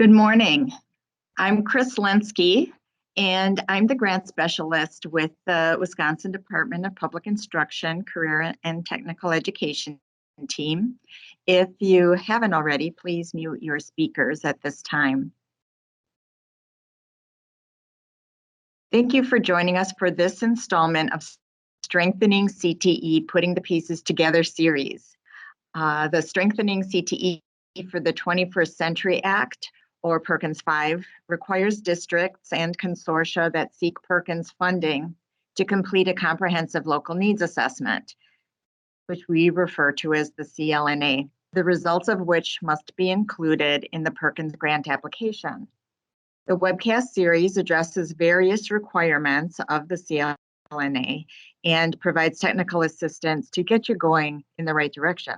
Good morning. I'm Chris Lenski, and I'm the grant specialist with the Wisconsin Department of Public Instruction Career and Technical Education team. If you haven't already, please mute your speakers at this time. Thank you for joining us for this installment of Strengthening CTE Putting the Pieces Together series. The Strengthening CTE for the 21st Century Act, or Perkins 5, requires districts and consortia that seek Perkins funding to complete a comprehensive local needs assessment, which we refer to as the CLNA, the results of which must be included in the Perkins grant application. The webcast series addresses various requirements of the CLNA and provides technical assistance to get you going in the right direction.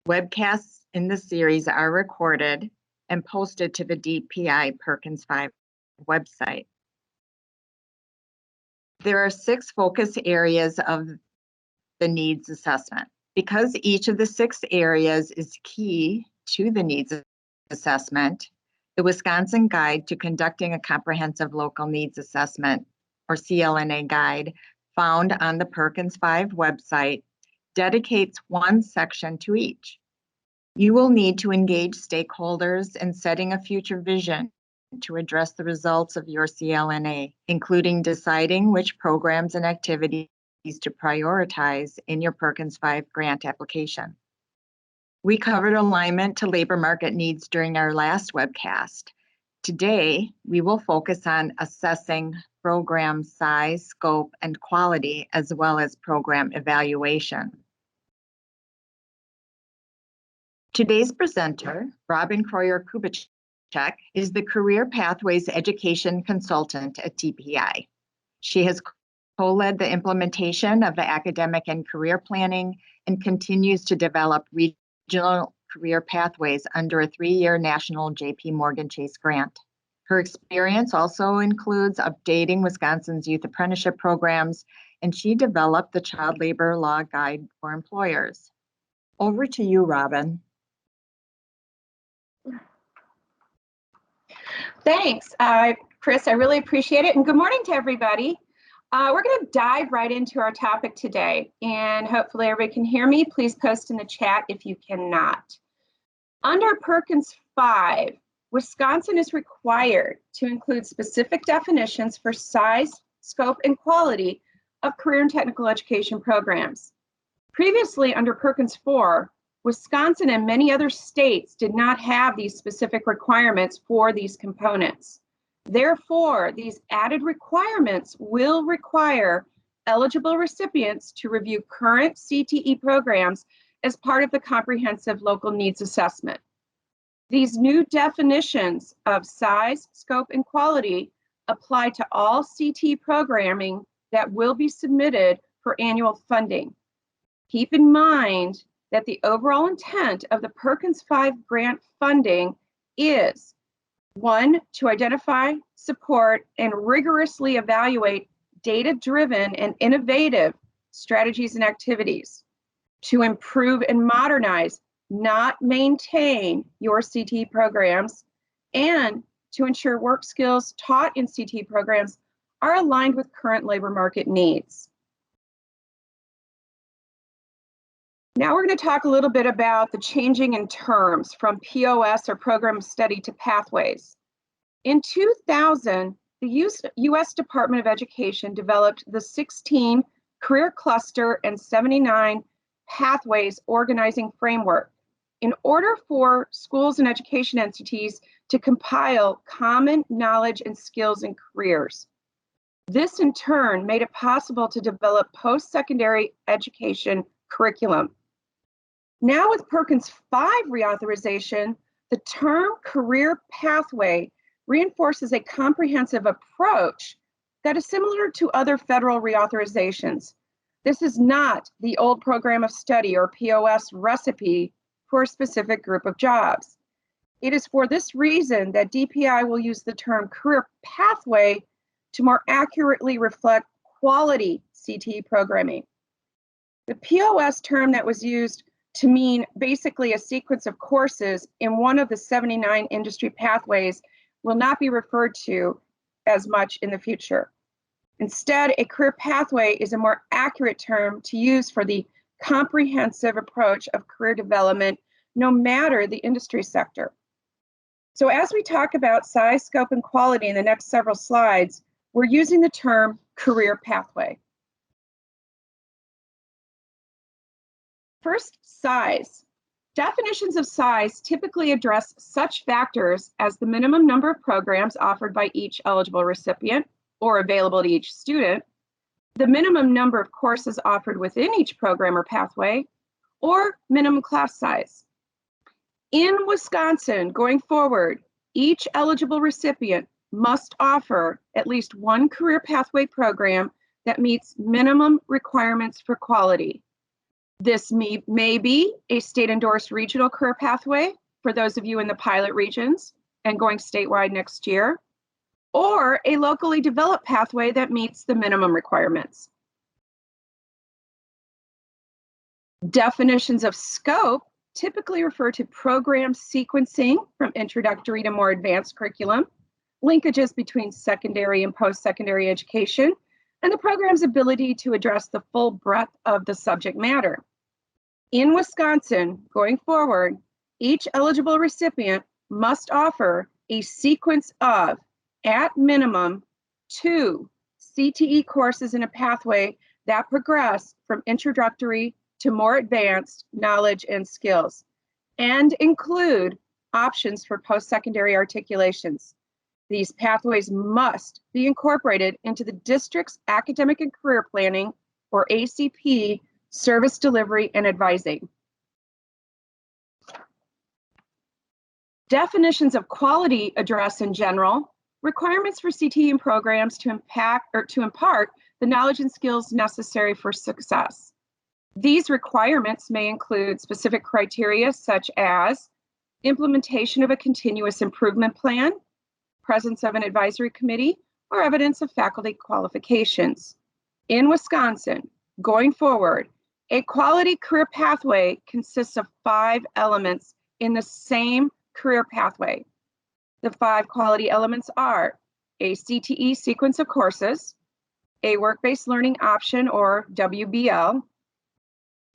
Webcasts in this series are recorded and posted to the DPI Perkins 5 website. There are 6 focus areas of the needs assessment. Because each of the 6 areas is key to the needs assessment, the Wisconsin Guide to Conducting a Comprehensive Local Needs Assessment, or CLNA guide, found on the Perkins 5 website, dedicates one section to each. You will need to engage stakeholders in setting a future vision to address the results of your CLNA, including deciding which programs and activities to prioritize in your Perkins 5 grant application. We covered alignment to labor market needs during our last webcast. Today, we will focus on assessing program size, scope, and quality, as well as program evaluation. Today's presenter, Robin Kroyer-Kubicek, is the Career Pathways Education Consultant at DPI. She has co-led the implementation of the academic and career planning and continues to develop regional career pathways under a 3-year national JP Morgan Chase grant. Her experience also includes updating Wisconsin's youth apprenticeship programs, and she developed the Child Labor Law Guide for Employers. Over to you, Robin. Thanks, Chris. I really appreciate it. And good morning to everybody. We're going to dive right into our topic today, and hopefully everybody can hear me. Please post in the chat if you cannot. Under Perkins 5, Wisconsin is required to include specific definitions for size, scope, and quality of career and technical education programs. Previously, under Perkins 4, Wisconsin and many other states did not have these specific requirements for these components. Therefore, these added requirements will require eligible recipients to review current CTE programs as part of the comprehensive local needs assessment. These new definitions of size, scope, and quality apply to all CTE programming that will be submitted for annual funding. Keep in mind that the overall intent of the Perkins 5 grant funding is 1, to identify, support, and rigorously evaluate data-driven and innovative strategies and activities, to improve and modernize, not maintain your CTE programs, and to ensure work skills taught in CTE programs are aligned with current labor market needs. Now we're going to talk a little bit about the changing in terms from POS or program study to pathways. In 2000, the U.S. Department of Education developed the 16 career cluster and 79 pathways organizing framework in order for schools and education entities to compile common knowledge and skills in careers. This in turn made it possible to develop post-secondary education curriculum. Now with Perkins 5 reauthorization, the term career pathway reinforces a comprehensive approach that is similar to other federal reauthorizations. This is not the old program of study or POS recipe for a specific group of jobs. It is for this reason that DPI will use the term career pathway to more accurately reflect quality CTE programming. The POS term that was used to mean basically a sequence of courses in one of the 79 industry pathways will not be referred to as much in the future. Instead, a career pathway is a more accurate term to use for the comprehensive approach of career development, no matter the industry sector. So as we talk about size, scope, and quality in the next several slides, we're using the term career pathway. First, size. Definitions of size typically address such factors as the minimum number of programs offered by each eligible recipient or available to each student, the minimum number of courses offered within each program or pathway, or minimum class size. In Wisconsin, going forward, each eligible recipient must offer at least one career pathway program that meets minimum requirements for quality. This may be a state-endorsed regional career pathway for those of you in the pilot regions and going statewide next year, or a locally developed pathway that meets the minimum requirements. Definitions of scope typically refer to program sequencing from introductory to more advanced curriculum, linkages between secondary and post-secondary education, and the program's ability to address the full breadth of the subject matter. In Wisconsin, going forward, each eligible recipient must offer a sequence of, at minimum, 2 CTE courses in a pathway that progress from introductory to more advanced knowledge and skills, and include options for post-secondary articulations. These pathways must be incorporated into the district's academic and career planning, or ACP, service delivery and advising. Definitions of quality address in general requirements for CTE and programs to impart the knowledge and skills necessary for success. These requirements may include specific criteria such as implementation of a continuous improvement plan, presence of an advisory committee, or evidence of faculty qualifications. In Wisconsin, going forward, a quality career pathway consists of 5 elements in the same career pathway. The 5 quality elements are a CTE sequence of courses, a work-based learning option, or WBL,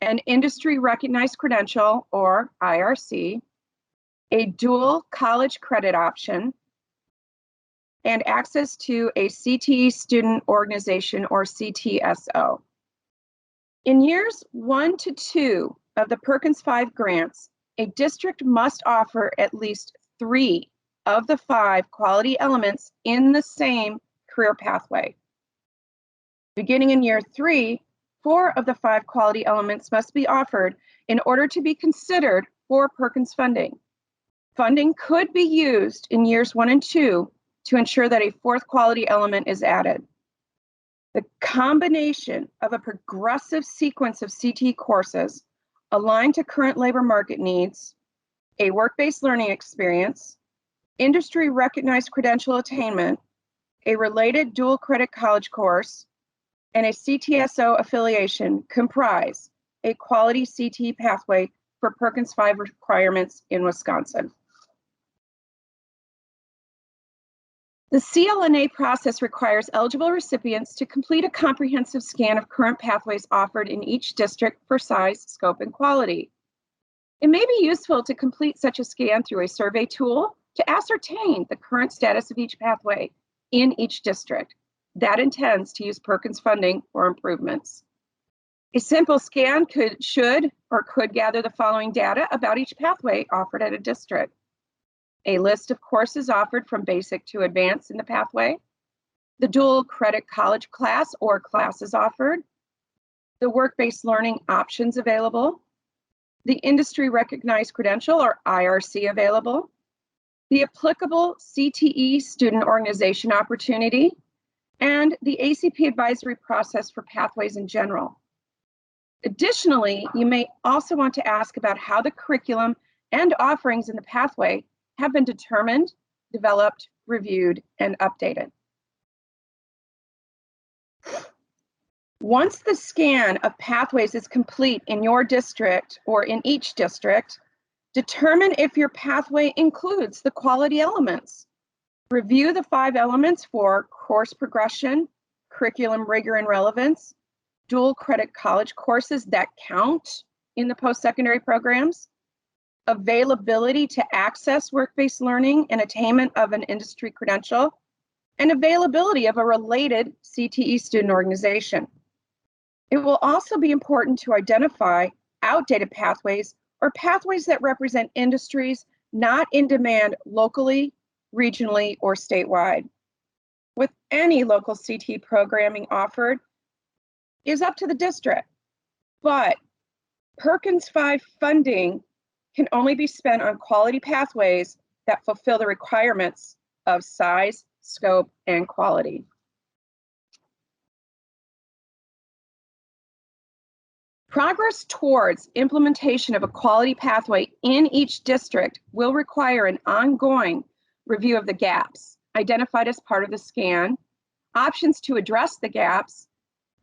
an industry recognized credential, or IRC, a dual college credit option, and access to a CTE student organization, or CTSO. In years 1 to 2 of the Perkins 5 grants, a district must offer at least 3 of the 5 quality elements in the same career pathway. Beginning in year 3, 4 of the 5 quality elements must be offered in order to be considered for Perkins funding. Funding could be used in years 1 and 2 to ensure that a 4th quality element is added. The combination of a progressive sequence of CTE courses aligned to current labor market needs, a work-based learning experience, industry recognized credential attainment, a related dual credit college course, and a CTSO affiliation comprise a quality CTE pathway for Perkins 5 requirements in Wisconsin. The CLNA process requires eligible recipients to complete a comprehensive scan of current pathways offered in each district for size, scope, and quality. It may be useful to complete such a scan through a survey tool to ascertain the current status of each pathway in each district that intends to use Perkins funding for improvements. A simple scan could gather the following data about each pathway offered at a district: a list of courses offered from basic to advanced in the pathway, the dual credit college class or classes offered, the work-based learning options available, the industry recognized credential or IRC available, the applicable CTE student organization opportunity, and the ACP advisory process for pathways in general. Additionally, you may also want to ask about how the curriculum and offerings in the pathway have been determined, developed, reviewed, and updated. Once the scan of pathways is complete in your district or in each district, determine if your pathway includes the quality elements. Review the 5 elements for course progression, curriculum rigor and relevance, dual credit college courses that count in the post-secondary programs, availability to access work-based learning and attainment of an industry credential, and availability of a related CTE student organization. It will also be important to identify outdated pathways or pathways that represent industries not in demand locally, regionally, or statewide. With any local CTE programming offered is up to the district, but Perkins 5 funding can only be spent on quality pathways that fulfill the requirements of size, scope, and quality. Progress towards implementation of a quality pathway in each district will require an ongoing review of the gaps identified as part of the scan, options to address the gaps,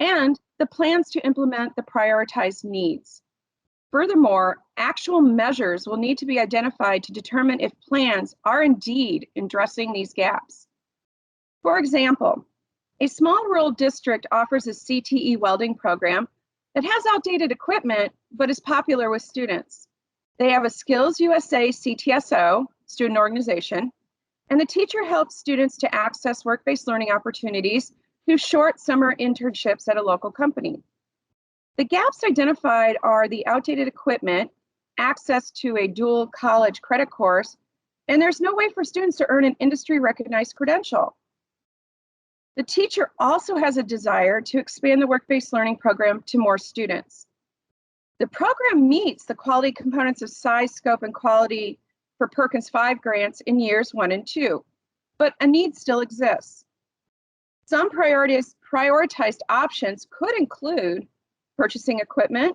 and the plans to implement the prioritized needs. Furthermore, actual measures will need to be identified to determine if plans are indeed addressing these gaps. For example, a small rural district offers a CTE welding program that has outdated equipment but is popular with students. They have a Skills USA CTSO, student organization, and the teacher helps students to access work-based learning opportunities through short summer internships at a local company. The gaps identified are the outdated equipment, access to a dual college credit course, and there's no way for students to earn an industry recognized credential. The teacher also has a desire to expand the work-based learning program to more students. The program meets the quality components of size, scope, and quality for Perkins 5 grants in years 1 and 2, but a need still exists. Some prioritized options could include purchasing equipment,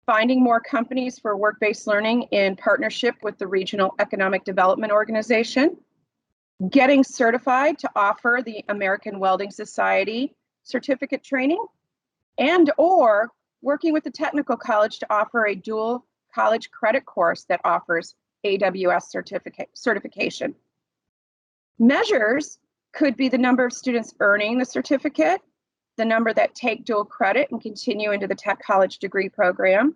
finding more companies for work-based learning in partnership with the Regional Economic Development Organization, getting certified to offer the American Welding Society certificate training, and or working with the technical college to offer a dual college credit course that offers AWS certification. Measures could be the number of students earning the certificate, the number that take dual credit and continue into the tech college degree program,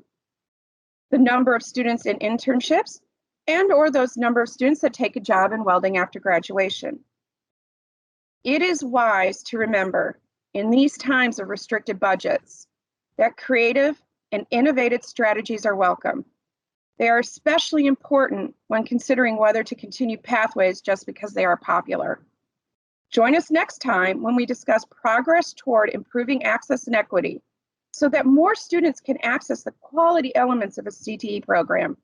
the number of students in internships, and or those number of students that take a job in welding after graduation. It is wise to remember in these times of restricted budgets that creative and innovative strategies are welcome. They are especially important when considering whether to continue pathways just because they are popular. Join us next time when we discuss progress toward improving access and equity so that more students can access the quality elements of a CTE program.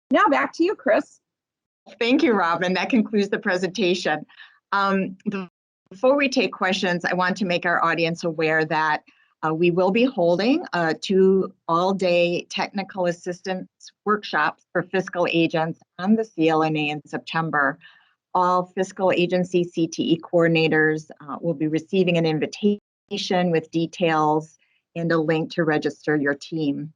Now back to you, Chris. Thank you, Robin. That concludes the presentation. Before we take questions, I want to make our audience aware that we will be holding 2 all-day technical assistance workshops for fiscal agents on the CLNA in September. All fiscal agency CTE coordinators will be receiving an invitation with details and a link to register your team.